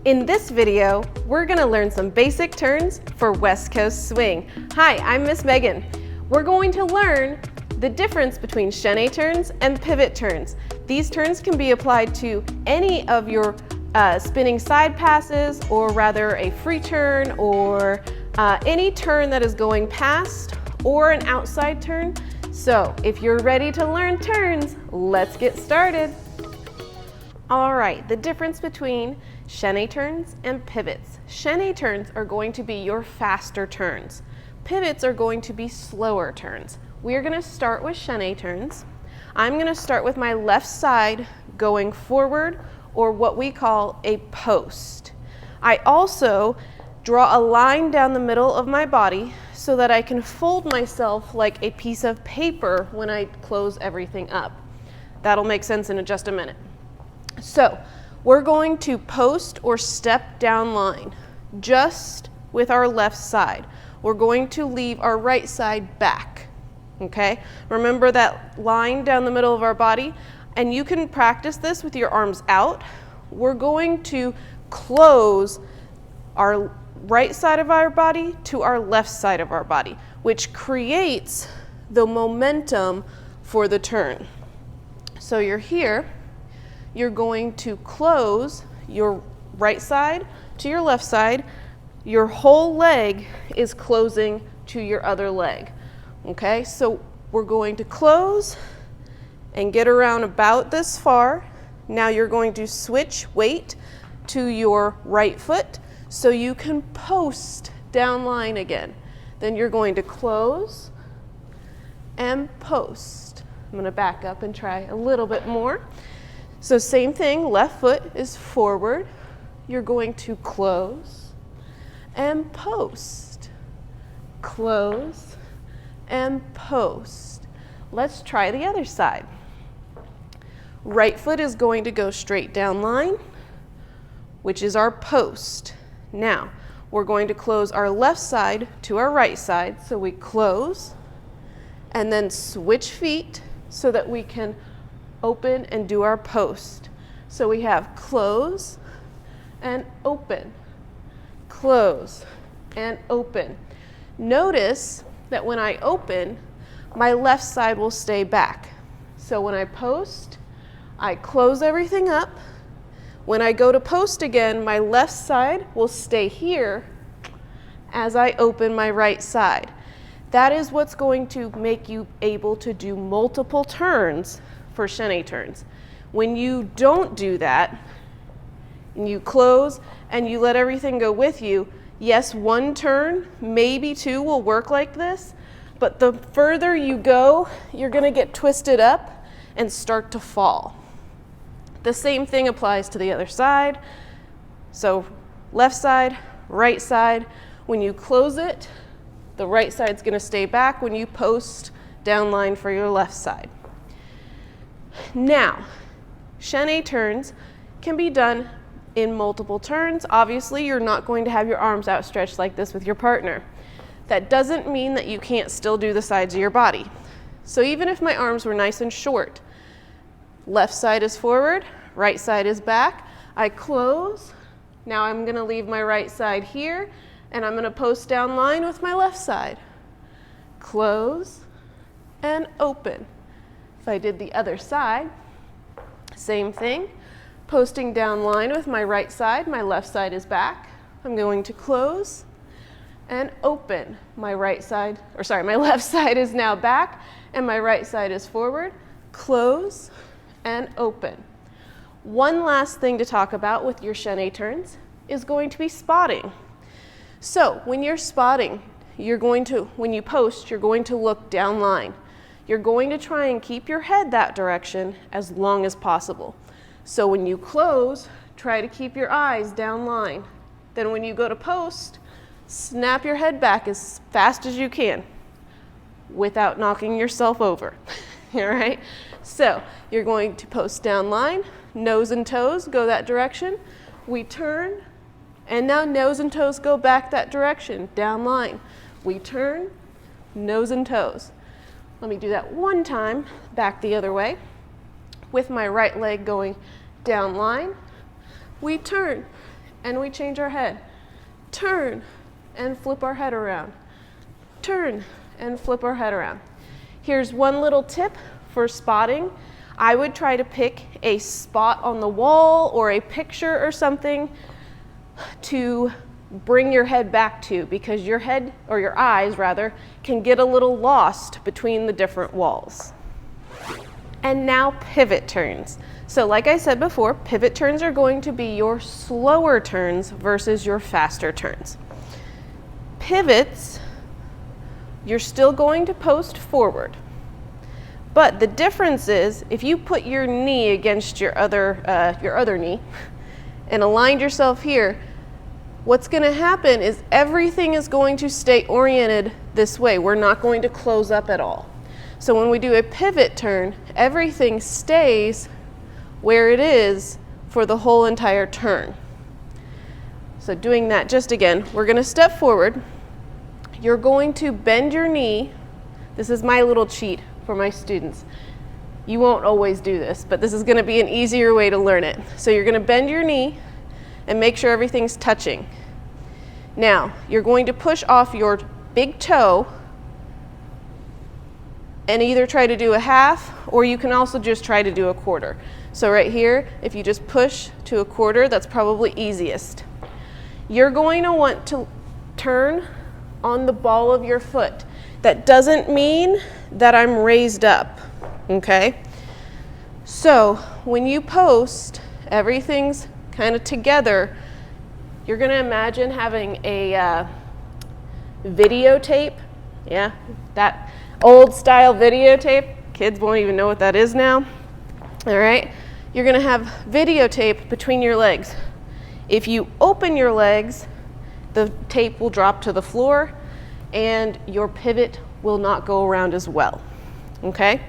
In this video, we're gonna learn some basic turns for West Coast swing. Hi, I'm Miss Megan. We're going to learn the difference between Cheyne turns and pivot turns. These turns can be applied to any of your spinning side passes, or rather a free turn, or any turn that is going past, or an outside turn. So if you're ready to learn turns, let's get started. All right, the difference between Cheyne turns and pivots. Cheyne turns are going to be your faster turns. Pivots are going to be slower turns. We're gonna start with Cheyne turns. I'm gonna start with my left side going forward, or what we call a post. I also draw a line down the middle of my body so that I can fold myself like a piece of paper when I close everything up. That'll make sense in just a minute. So we're going to post or step down line just with our left side. We're going to leave our right side back, okay? Remember that line down the middle of our body? And you can practice this with your arms out. We're going to close our right side of our body to our left side of our body, which creates the momentum for the turn. So you're here. You're going to close your right side to your left side. Your whole leg is closing to your other leg, okay? So we're going to close and get around about this far. Now you're going to switch weight to your right foot so you can post down line again. Then you're going to close and post. I'm gonna back up and try a little bit more. So same thing, left foot is forward. You're going to close and post. Close and post. Let's try the other side. Right foot is going to go straight down line, which is our post. Now, we're going to close our left side to our right side. So we close and then switch feet so that we can open and do our post. So we have close and open, close and open. Notice that when I open, my left side will stay back. So when I post, I close everything up. When I go to post again, my left side will stay here as I open my right side. That is what's going to make you able to do multiple turns for Cheyne turns. When you don't do that, and you close and you let everything go with you, yes, one turn, maybe two will work like this, but the further you go, you're gonna get twisted up and start to fall. The same thing applies to the other side. So left side, right side. When you close it, the right side's gonna stay back. When you post, down line for your left side. Now, Cheyne turns can be done in multiple turns. Obviously, you're not going to have your arms outstretched like this with your partner. That doesn't mean that you can't still do the sides of your body. So even if my arms were nice and short, left side is forward, right side is back. I close. Now I'm gonna leave my right side here, and I'm gonna post down line with my left side. Close and open. If I did the other side, same thing. Posting down line with my right side, my left side is back. I'm going to close and open. My left side is now back, and my right side is forward. Close and open. One last thing to talk about with your Cheyne turns is going to be spotting. So when you're spotting, when you post, you're going to look down line. You're going to try and keep your head that direction as long as possible. So when you close, try to keep your eyes down line. Then when you go to post, snap your head back as fast as you can without knocking yourself over. All right? So you're going to post down line, nose and toes go that direction. We turn, and now nose and toes go back that direction, down line. We turn, nose and toes. Let me do that one time, back the other way. With my right leg going down line, we turn and we change our head. Turn and flip our head around. Turn and flip our head around. Here's one little tip for spotting. I would try to pick a spot on the wall or a picture or something to bring your head back to, because your head, or your eyes rather, can get a little lost between the different walls. And now pivot turns. So like I said before, pivot turns are going to be your slower turns versus your faster turns. Pivots, you're still going to post forward. But the difference is, if you put your knee against your other knee and aligned yourself here, what's going to happen is everything is going to stay oriented this way. We're not going to close up at all. So when we do a pivot turn, everything stays where it is for the whole entire turn. So doing that, just again, we're going to step forward. You're going to bend your knee. This is my little cheat for my students. You won't always do this, but this is going to be an easier way to learn it. So you're going to bend your knee and make sure everything's touching. Now, you're going to push off your big toe and either try to do a half, or you can also just try to do a quarter. So right here, if you just push to a quarter, that's probably easiest. You're going to want to turn on the ball of your foot. That doesn't mean that I'm raised up, okay? So when you post, everything's kind of together. You're going to imagine having a videotape. Yeah, that old style videotape. Kids won't even know what that is now. All right, you're going to have videotape between your legs. If you open your legs, the tape will drop to the floor and your pivot will not go around as well. Okay,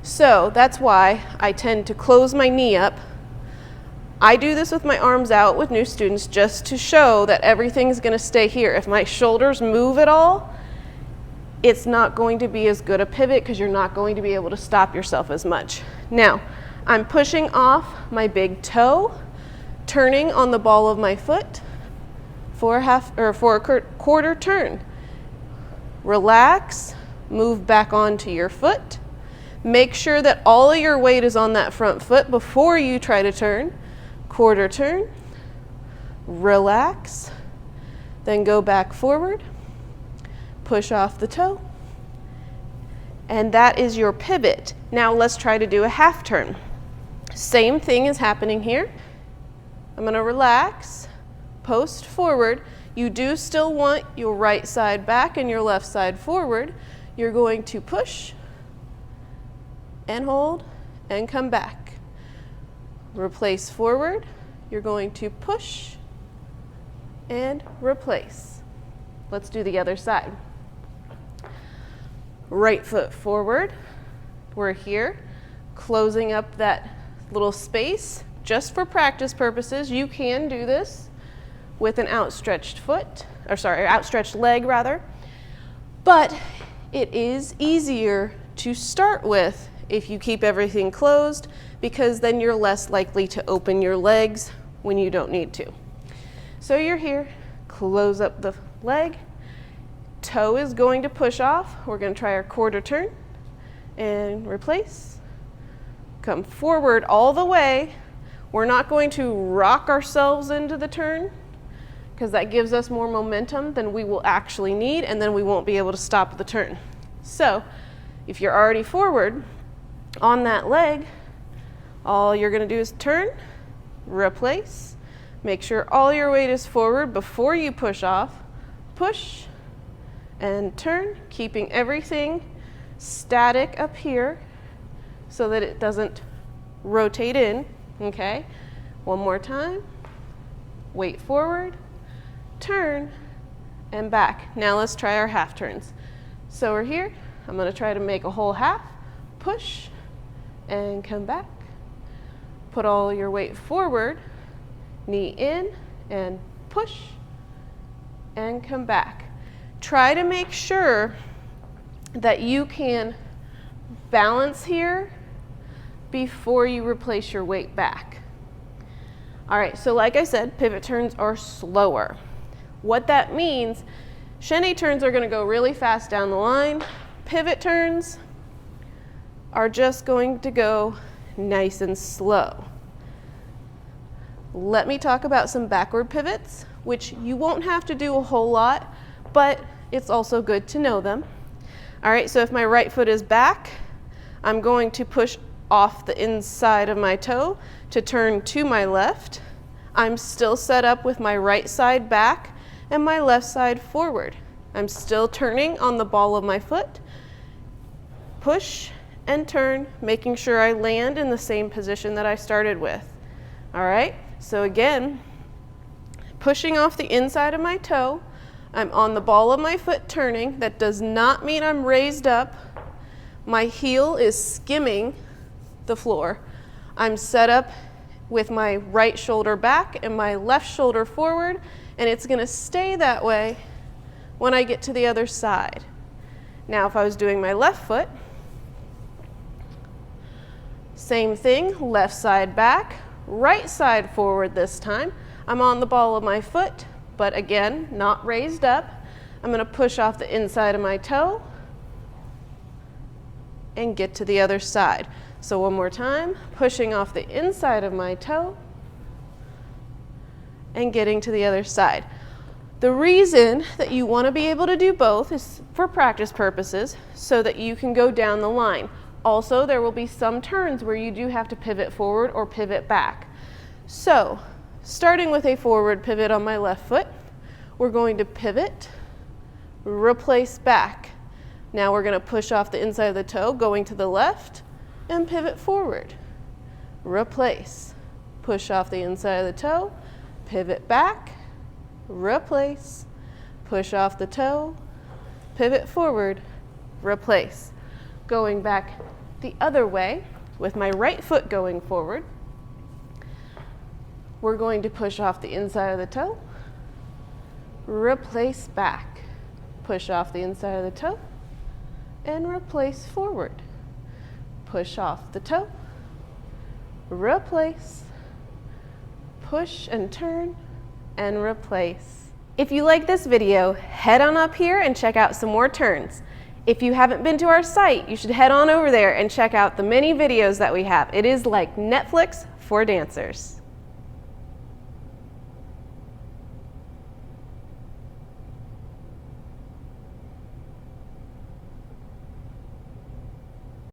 so that's why I tend to close my knee up. I do this with my arms out with new students just to show that everything's going to stay here. If my shoulders move at all, it's not going to be as good a pivot because you're not going to be able to stop yourself as much. Now, I'm pushing off my big toe, turning on the ball of my foot for a quarter turn. Relax, move back onto your foot. Make sure that all of your weight is on that front foot before you try to turn. Quarter turn, relax, then go back forward, push off the toe, and that is your pivot. Now let's try to do a half turn. Same thing is happening here. I'm going to relax, post forward. You do still want your right side back and your left side forward. You're going to push and hold and come back. Replace forward. You're going to push and replace. Let's do the other side. Right foot forward. We're here, closing up that little space. Just for practice purposes, you can do this with an outstretched foot, or sorry, outstretched leg rather. But it is easier to start with if you keep everything closed, because then you're less likely to open your legs when you don't need to. So you're here, close up the leg, toe is going to push off. We're going to try our quarter turn and replace. Come forward all the way. We're not going to rock ourselves into the turn because that gives us more momentum than we will actually need, and then we won't be able to stop the turn. So if you're already forward on that leg, all you're going to do is turn, replace, make sure all your weight is forward before you push off, push and turn, keeping everything static up here so that it doesn't rotate in, okay? One more time, weight forward, turn, and back. Now let's try our half turns. So we're here, I'm going to try to make a whole half, push and come back. Put all your weight forward, knee in and push and come back. Try to make sure that you can balance here before you replace your weight back. All right, so like I said, pivot turns are slower. What that means, Cheyne turns are going to go really fast down the line. Pivot turns are just going to go nice and slow. Let me talk about some backward pivots, which you won't have to do a whole lot, but it's also good to know them. All right, so if my right foot is back, I'm going to push off the inside of my toe to turn to my left. I'm still set up with my right side back and my left side forward. I'm still turning on the ball of my foot. Push and turn, making sure I land in the same position that I started with. All right, so again, pushing off the inside of my toe. I'm on the ball of my foot turning. That does not mean I'm raised up. My heel is skimming the floor. I'm set up with my right shoulder back and my left shoulder forward, and it's going to stay that way when I get to the other side. Now, if I was doing my left foot, same thing, left side back, right side forward this time. I'm on the ball of my foot, but again, not raised up. I'm going to push off the inside of my toe and get to the other side. So one more time, pushing off the inside of my toe and getting to the other side. The reason that you want to be able to do both is for practice purposes, so that you can go down the line. Also, there will be some turns where you do have to pivot forward or pivot back. So, starting with a forward pivot on my left foot, we're going to pivot, replace back. Now we're going to push off the inside of the toe, going to the left, and pivot forward. Replace. Push off the inside of the toe, pivot back, replace. Push off the toe, pivot forward, replace. Going back the other way with my right foot going forward, we're going to push off the inside of the toe, replace back. Push off the inside of the toe, and replace forward. Push off the toe, replace, push and turn, and replace. If you like this video, head on up here and check out some more turns. If you haven't been to our site, you should head on over there and check out the many videos that we have. It is like Netflix for dancers.